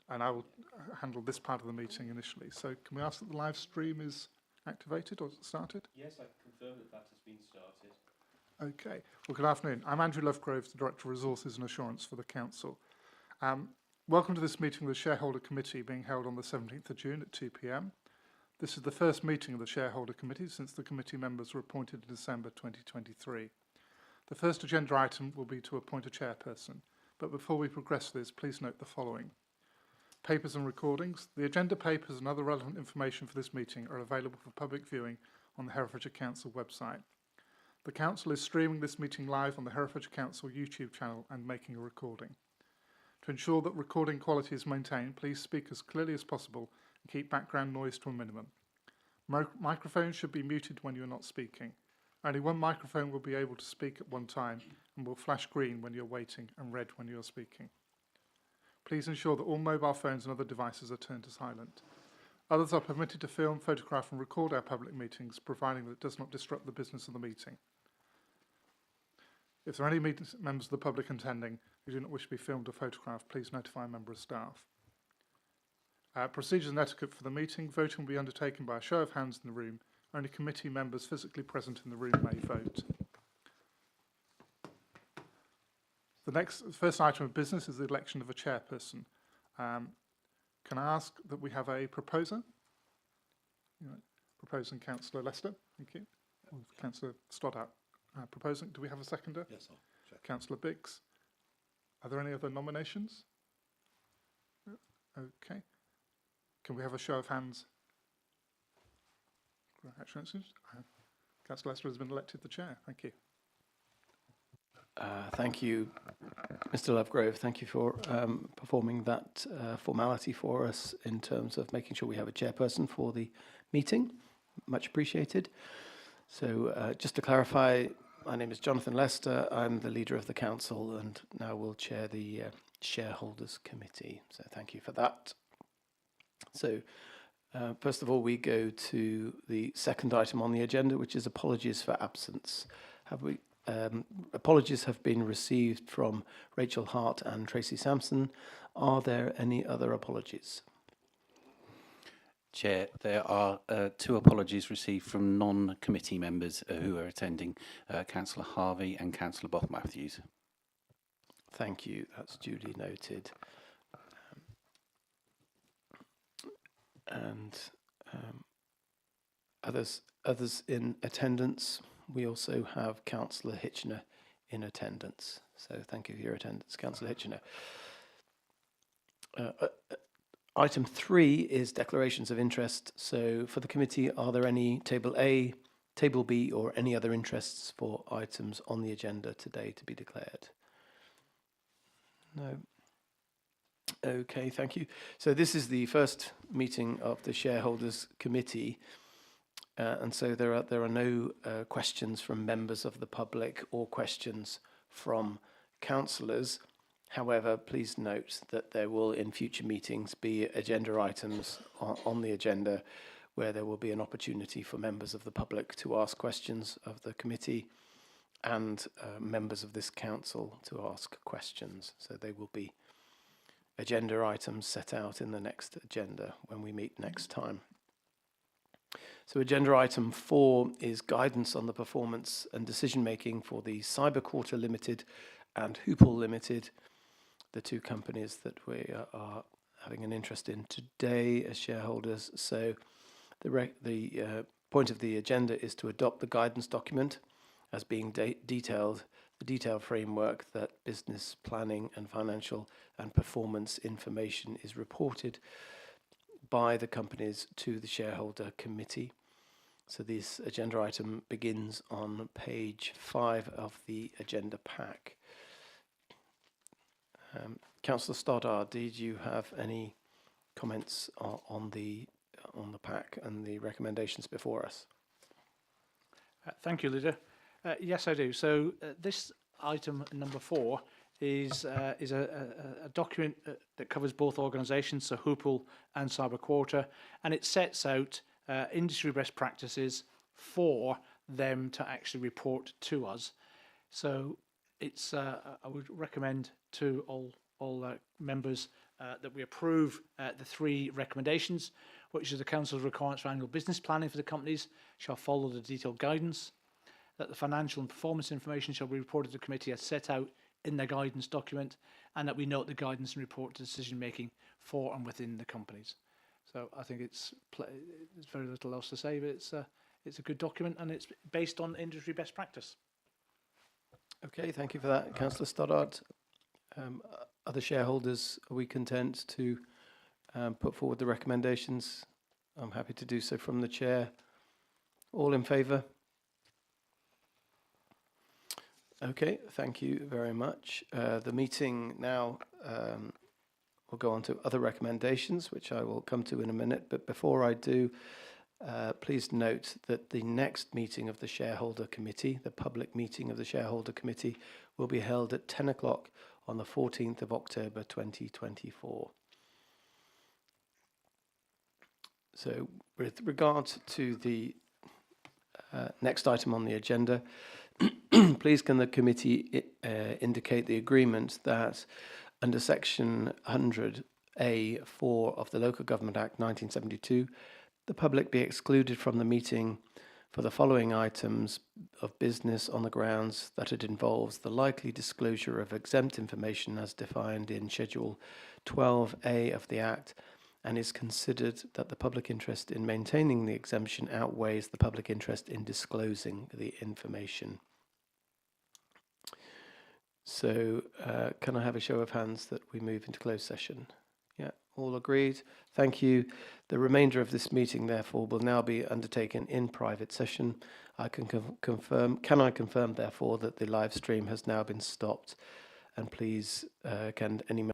and I will handle this part of the meeting initially. So can we ask that the live stream is activated or started? Yes, I confirm that that has been started. Okay. Well, good afternoon. I'm Andrew Lovegrove, the Director of Resources and Assurance for the Council. Welcome to this meeting of the Shareholder Committee being held on the 17th of June at 2 p.m. This is the first meeting of the Shareholder Committee since the committee members were appointed in December 2023. The first agenda item will be to appoint a chairperson, but before we progress this, please note the following. Papers and recordings. The agenda papers and other relevant information for this meeting are available for public viewing on the Herefordshire Council website. The Council is streaming this meeting live on the Herefordshire Council YouTube channel and making a recording. To ensure that recording quality is maintained, please speak as clearly as possible and keep background noise to a minimum. Microphones should be muted when you are not speaking. Only one microphone will be able to speak at one time and will flash green when you're waiting and red when you're speaking. Please ensure that all mobile phones and other devices are turned to silent. Others are permitted to film, photograph and record our public meetings, providing that it does not disrupt the business of the meeting. If there are any members of the public attending who do not wish to be filmed or photographed, please notify a member of staff. Procedures and etiquette for the meeting. Voting will be undertaken by a show of hands in the room. Only committee members physically present in the room may vote. The first item of business is the election of a chairperson. Can I ask that we have a proposer? Proposing Councillor Lester. Thank you. Councillor Stoddart proposing. Do we have a seconder? Yes, I'll check. Councillor Biggs. Are there any other nominations? Okay. Can we have a show of hands? Congratulations. Councillor Lester has been elected the chair. Thank you. Thank you, Mr. Lovegrove. Thank you for performing that formality for us in terms of making sure we have a chairperson for the meeting. Much appreciated. So just to clarify, my name is Jonathan Lester. I'm the leader of the council and now will chair the Shareholders Committee. So thank you for that. So first of all, we go to the second item on the agenda, which is apologies for absence. Apologies have been received from Rachel Hart and Tracy Sampson. Are there any other apologies? Chair, there are two apologies received from non-committee members who are attending, Councillor Harvey and Councillor Both-Matthews. Thank you. That's duly noted. Others in attendance. We also have Councillor Hitchener in attendance. So thank you for your attendance, Councillor Hitchener. Item 3 is declarations of interest. So for the committee, are there any Table A, Table B or any other interests for items on the agenda today to be declared? No. Okay, thank you. So this is the first meeting of the Shareholders Committee. And so there are no questions from members of the public or questions from councillors. However, please note that there will in future meetings be agenda items on the agenda where there will be an opportunity for members of the public to ask questions of the committee and members of this council to ask questions. So they will be agenda items set out in the next agenda when we meet next time. So agenda item 4 is guidance on the performance and decision making for the Cyber Quarter Limited and Hoople Limited, the two companies that we are having an interest in today as shareholders. So the point of the agenda is to adopt the guidance document as being detailed, the detailed framework that business planning and financial and performance information is reported by the companies to the Shareholder Committee. So this agenda item begins on page 5 of the agenda pack. Councillor Stoddart, did you have any comments on the pack and the recommendations before us? Thank you, Leader. Yes, I do. So this item number 4 is a document that covers both organisations, so Hoople and Cyber Quarter, and it sets out industry best practices for them to actually report to us. So it's I would recommend to all members that we approve the 3 recommendations, which is the Council's requirements for annual business planning for the companies shall follow the detailed guidance, that the financial and performance information shall be reported to the committee as set out in the guidance document, and that we note the guidance and report to decision making for and within the companies. So I think there's very little else to say, but it's a good document and it's based on industry best practice. Okay, thank you for that, Councillor Stoddart. Other shareholders, are we content to put forward the recommendations? I'm happy to do so from the chair. All in favour? Okay, thank you very much. The meeting now will go on to other recommendations, which I will come to in a minute. But before I do, please note that the next meeting of the Shareholder Committee, the public meeting of the Shareholder Committee, will be held at 10 o'clock on the 14th of October 2024. So with regard to the next item on the agenda, please can the committee indicate the agreement that under section 100A(4) of the Local Government Act 1972, the public be excluded from the meeting for the following items of business on the grounds that it involves the likely disclosure of exempt information as defined in Schedule 12A of the Act, and is considered that the public interest in maintaining the exemption outweighs the public interest in disclosing the information. So can I have a show of hands that we move into closed session? Yeah, all agreed. Thank you. The remainder of this meeting, therefore, will now be undertaken in private session. Can I confirm, therefore, that the live stream has now been stopped? And please, can any